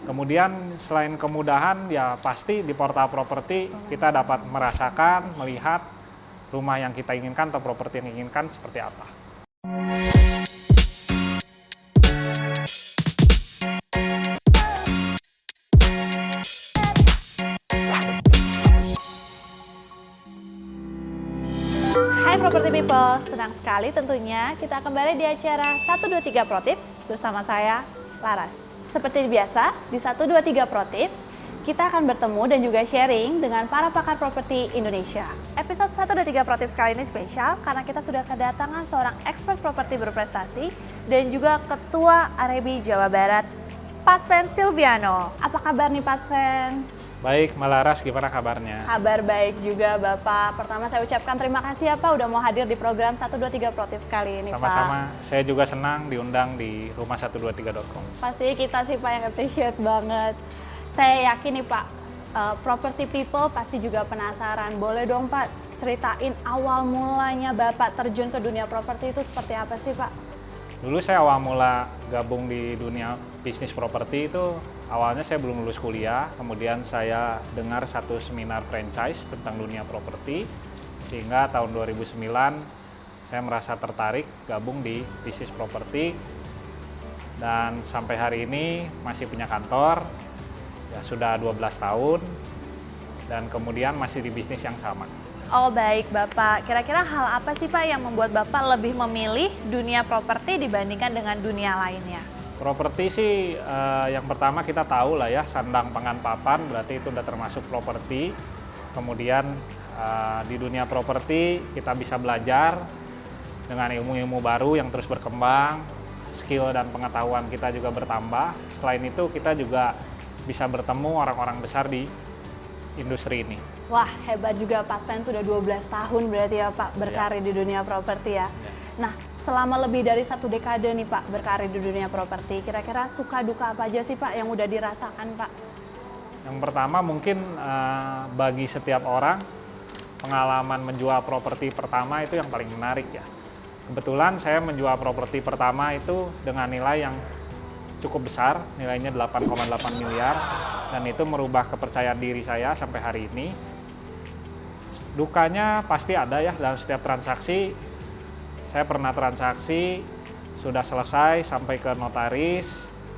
Kemudian selain kemudahan, ya pasti di portal properti kita dapat merasakan, melihat rumah yang kita inginkan atau properti yang inginkan seperti apa. Hai Property People, senang sekali tentunya kita kembali di acara 123 Pro Tips bersama saya, Laras. Seperti biasa, di 123 Pro Tips, kita akan bertemu dan juga sharing dengan para pakar properti Indonesia. Episode 123 Pro Tips kali ini spesial karena kita sudah kedatangan seorang expert properti berprestasi dan juga Ketua Arebi Jawa Barat, Pasven Silviano. Apa kabar nih Pasven? Baik, Mbak Laras, gimana kabarnya? Kabar baik juga Bapak. Pertama saya ucapkan terima kasih ya Pak udah mau hadir di program 123 Pro Tips kali ini Pak. Sama-sama, saya juga senang diundang di rumah123.com. Pasti kita sih Pak yang appreciate banget. Saya yakin nih Pak, property people pasti juga penasaran. Boleh dong Pak ceritain awal mulanya Bapak terjun ke dunia properti itu seperti apa sih Pak? Dulu saya awal mula gabung di dunia bisnis properti itu, awalnya saya belum lulus kuliah, kemudian saya dengar satu seminar franchise tentang dunia properti, sehingga tahun 2009 saya merasa tertarik gabung di bisnis properti, dan sampai hari ini masih punya kantor, ya sudah 12 tahun, dan kemudian masih di bisnis yang sama. Oh baik Bapak, kira-kira hal apa sih Pak yang membuat Bapak lebih memilih dunia properti dibandingkan dengan dunia lainnya? Properti sih yang pertama kita tahu lah ya, sandang pangan papan berarti itu udah termasuk properti. Kemudian di dunia properti kita bisa belajar dengan ilmu-ilmu baru yang terus berkembang, skill dan pengetahuan kita juga bertambah. Selain itu kita juga bisa bertemu orang-orang besar di industri ini. Wah hebat juga Pak Sven tuh udah 12 tahun berarti ya Pak berkarir di dunia properti ya. Nah selama lebih dari 1 dekade nih Pak berkarir di dunia properti, kira-kira suka duka apa aja sih Pak yang udah dirasakan Pak? Yang pertama mungkin bagi setiap orang pengalaman menjual properti pertama itu yang paling menarik ya. Kebetulan saya menjual properti pertama itu dengan nilai yang cukup besar, nilainya 8,8 miliar, dan itu merubah kepercayaan diri saya sampai hari ini. Dukanya pasti ada ya dalam setiap transaksi. Saya pernah transaksi sudah selesai sampai ke notaris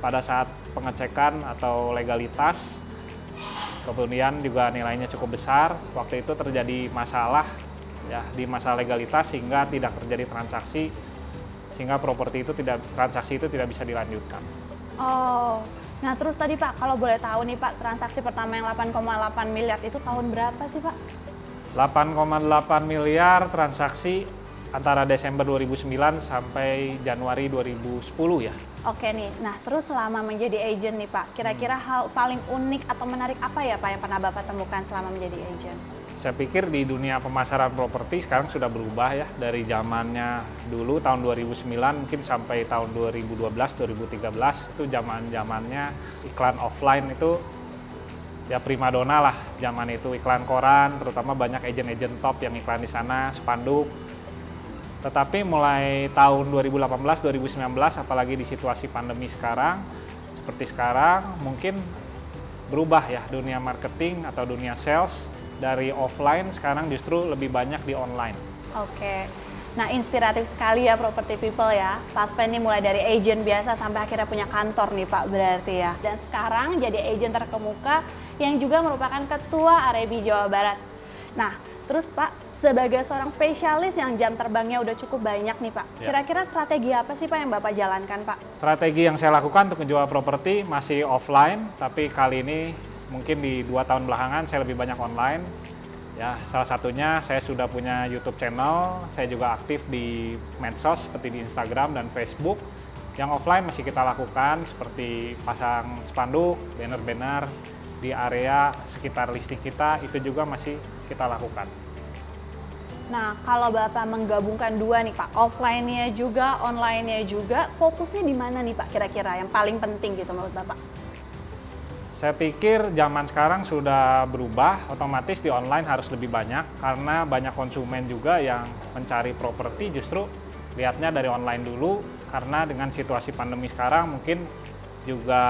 pada saat pengecekan atau legalitas, kemudian juga nilainya cukup besar. Waktu itu terjadi masalah ya di masa legalitas sehingga tidak terjadi transaksi, sehingga transaksi itu tidak bisa dilanjutkan. Oh, nah terus tadi Pak, kalau boleh tahu nih Pak, transaksi pertama yang 8,8 miliar itu tahun berapa sih Pak? 8,8 miliar transaksi antara Desember 2009 sampai Januari 2010 ya. Oke nih, nah terus selama menjadi agent nih Pak, kira-kira hal paling unik atau menarik apa ya Pak yang pernah Bapak temukan selama menjadi agent? Saya pikir di dunia pemasaran properti sekarang sudah berubah ya, dari zamannya dulu tahun 2009 mungkin sampai tahun 2012-2013 itu zamannya iklan offline itu ya primadona lah zaman itu, iklan koran, terutama banyak agen-agen top yang iklan di sana, spanduk. Tetapi mulai tahun 2018-2019 apalagi di situasi pandemi sekarang, seperti sekarang mungkin berubah ya dunia marketing atau dunia sales. Dari offline sekarang justru lebih banyak di online. Oke, nah inspiratif sekali ya property people ya. Pak Sven ini mulai dari agent biasa sampai akhirnya punya kantor nih Pak berarti ya. Dan sekarang jadi agent terkemuka yang juga merupakan Ketua Arebi Jawa Barat. Nah terus Pak, sebagai seorang spesialis yang jam terbangnya udah cukup banyak nih Pak. Kira-kira strategi apa sih Pak yang Bapak jalankan Pak? Strategi yang saya lakukan untuk menjual properti masih offline, tapi kali ini mungkin di 2 tahun belakangan saya lebih banyak online. Ya, salah satunya saya sudah punya YouTube channel, saya juga aktif di medsos seperti di Instagram dan Facebook. Yang offline masih kita lakukan seperti pasang spanduk, banner-banner di area sekitar listing kita, itu juga masih kita lakukan. Nah, kalau Bapak menggabungkan dua nih Pak, offline-nya juga, online-nya juga, fokusnya di mana nih Pak kira-kira yang paling penting gitu menurut Bapak? Saya pikir zaman sekarang sudah berubah, otomatis di online harus lebih banyak karena banyak konsumen juga yang mencari properti justru lihatnya dari online dulu, karena dengan situasi pandemi sekarang mungkin juga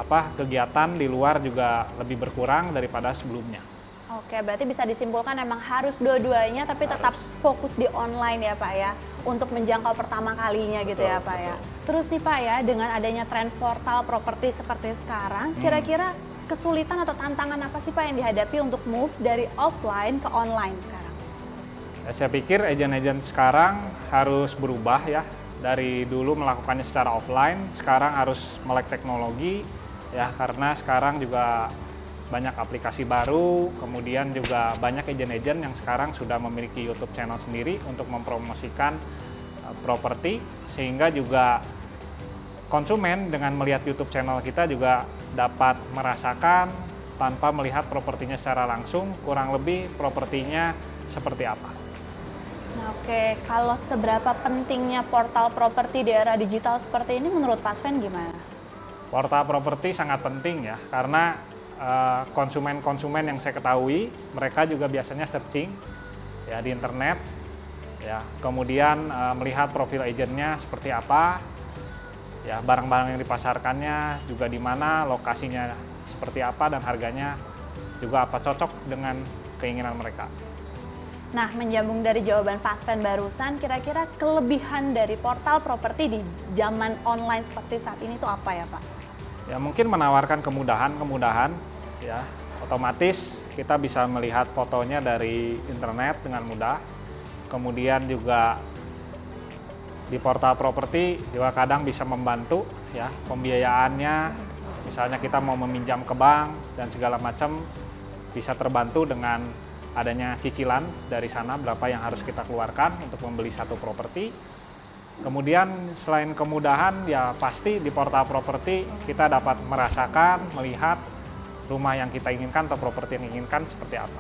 kegiatan di luar juga lebih berkurang daripada sebelumnya. Oke, berarti bisa disimpulkan emang harus dua-duanya tapi tetap fokus di online ya Pak ya, untuk menjangkau pertama kalinya gitu ya Pak ya. Terus nih Pak ya, dengan adanya tren portal properti seperti sekarang, kira-kira kesulitan atau tantangan apa sih Pak yang dihadapi untuk move dari offline ke online sekarang? Ya, saya pikir agen-agen sekarang harus berubah ya, dari dulu melakukannya secara offline, sekarang harus melek teknologi ya, karena sekarang juga banyak aplikasi baru, kemudian juga banyak agen-agen yang sekarang sudah memiliki YouTube channel sendiri untuk mempromosikan properti, sehingga juga konsumen dengan melihat YouTube channel kita juga dapat merasakan tanpa melihat propertinya secara langsung, kurang lebih propertinya seperti apa. Nah, oke, kalau seberapa pentingnya portal properti di era digital seperti ini menurut Pak Sven gimana? Portal properti sangat penting ya, karena konsumen-konsumen yang saya ketahui, mereka juga biasanya searching ya di internet, ya kemudian melihat profil agennya seperti apa, ya barang-barang yang dipasarkannya juga di mana, lokasinya seperti apa, dan harganya juga apa cocok dengan keinginan mereka. Nah, menyambung dari jawaban Pak Sven barusan, kira-kira kelebihan dari portal properti di zaman online seperti saat ini itu apa ya Pak? Ya mungkin menawarkan kemudahan ya, otomatis kita bisa melihat fotonya dari internet dengan mudah. Kemudian juga di portal properti juga kadang bisa membantu ya pembiayaannya, misalnya kita mau meminjam ke bank dan segala macam bisa terbantu dengan adanya cicilan dari sana berapa yang harus kita keluarkan untuk membeli satu properti. Kemudian selain kemudahan ya pasti di portal properti kita dapat merasakan, melihat rumah yang kita inginkan atau properti yang inginkan seperti apa.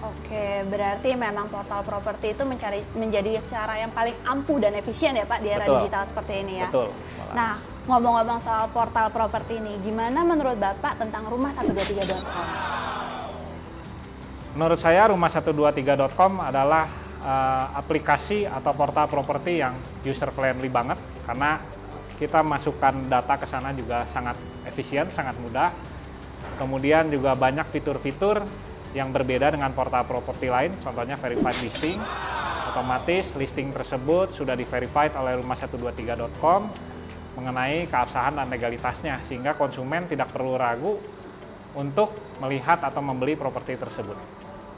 Oke, berarti memang portal properti itu menjadi cara yang paling ampuh dan efisien ya Pak di era digital seperti ini ya. Betul. Nah, ngomong-ngomong soal portal properti ini, gimana menurut Bapak tentang rumah123.com? Menurut saya rumah123.com adalah aplikasi atau portal properti yang user friendly banget, karena kita masukkan data ke sana juga sangat efisien, sangat mudah. Kemudian juga banyak fitur-fitur yang berbeda dengan portal properti lain, contohnya verified listing. Otomatis listing tersebut sudah di-verified oleh rumah123.com mengenai keabsahan dan legalitasnya, sehingga konsumen tidak perlu ragu untuk melihat atau membeli properti tersebut.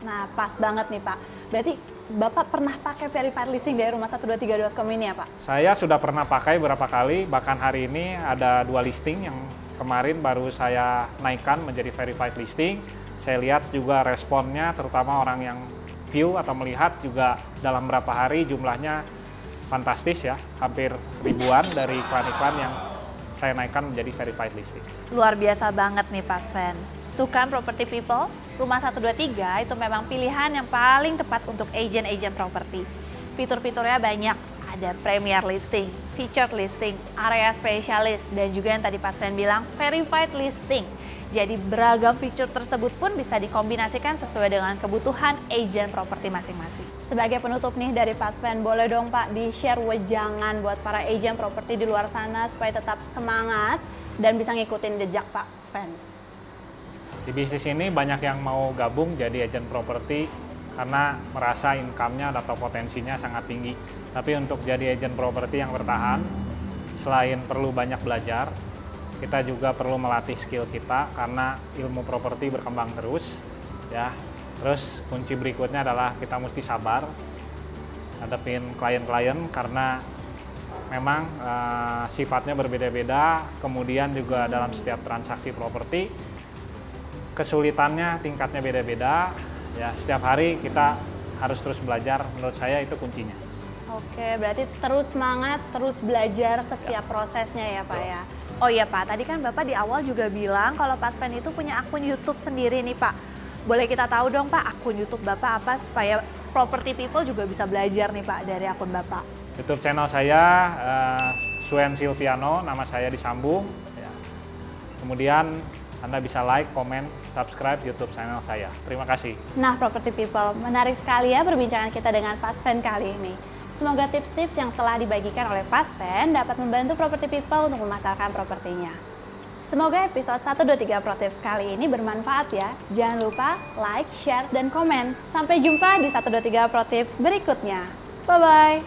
Nah, pas banget nih Pak. Berarti Bapak pernah pakai verified listing dari rumah123.com ini ya Pak? Saya sudah pernah pakai beberapa kali, bahkan hari ini ada 2 listing yang kemarin baru saya naikkan menjadi verified listing. Saya lihat juga responnya, terutama orang yang view atau melihat juga dalam berapa hari jumlahnya fantastis ya, hampir ribuan dari iklan-iklan yang saya naikkan menjadi verified listing. Luar biasa banget nih Pak Sven. Tuh kan property people, Rumah123 itu memang pilihan yang paling tepat untuk agen-agen properti. Fitur-fiturnya banyak, ada premier listing, featured listing, area spesialis, dan juga yang tadi Pak Sven bilang verified listing. Jadi beragam fitur tersebut pun bisa dikombinasikan sesuai dengan kebutuhan agen properti masing-masing. Sebagai penutup nih dari Pak Sven, boleh dong Pak di-share wejangan buat para agen properti di luar sana supaya tetap semangat dan bisa ngikutin jejak Pak Sven. Di bisnis ini banyak yang mau gabung jadi agen properti karena merasa income-nya atau potensinya sangat tinggi. Tapi untuk jadi agen properti yang bertahan, selain perlu banyak belajar, kita juga perlu melatih skill kita karena ilmu properti berkembang terus ya. Terus kunci berikutnya adalah kita mesti sabar hadapin klien-klien karena memang sifatnya berbeda-beda. Kemudian juga dalam setiap transaksi properti kesulitannya tingkatnya beda-beda ya. Setiap hari kita harus terus belajar, menurut saya itu kuncinya. Oke, berarti terus semangat, terus belajar setiap prosesnya ya Pak ya. Oh iya Pak, tadi kan Bapak di awal juga bilang kalau Pak Sven itu punya akun YouTube sendiri nih Pak. Boleh kita tahu dong Pak akun YouTube Bapak apa supaya property people juga bisa belajar nih Pak dari akun Bapak. YouTube channel saya Suen Silviano, nama saya disambung ya. Kemudian Anda bisa like, komen, subscribe YouTube channel saya. Terima kasih. Nah, property people, menarik sekali ya perbincangan kita dengan Pak Sven kali ini. Semoga tips-tips yang telah dibagikan oleh Pak Sven dapat membantu property people untuk memasarkan propertinya. Semoga episode 123 Pro Tips kali ini bermanfaat ya. Jangan lupa like, share, dan komen. Sampai jumpa di 123 Pro Tips berikutnya. Bye-bye.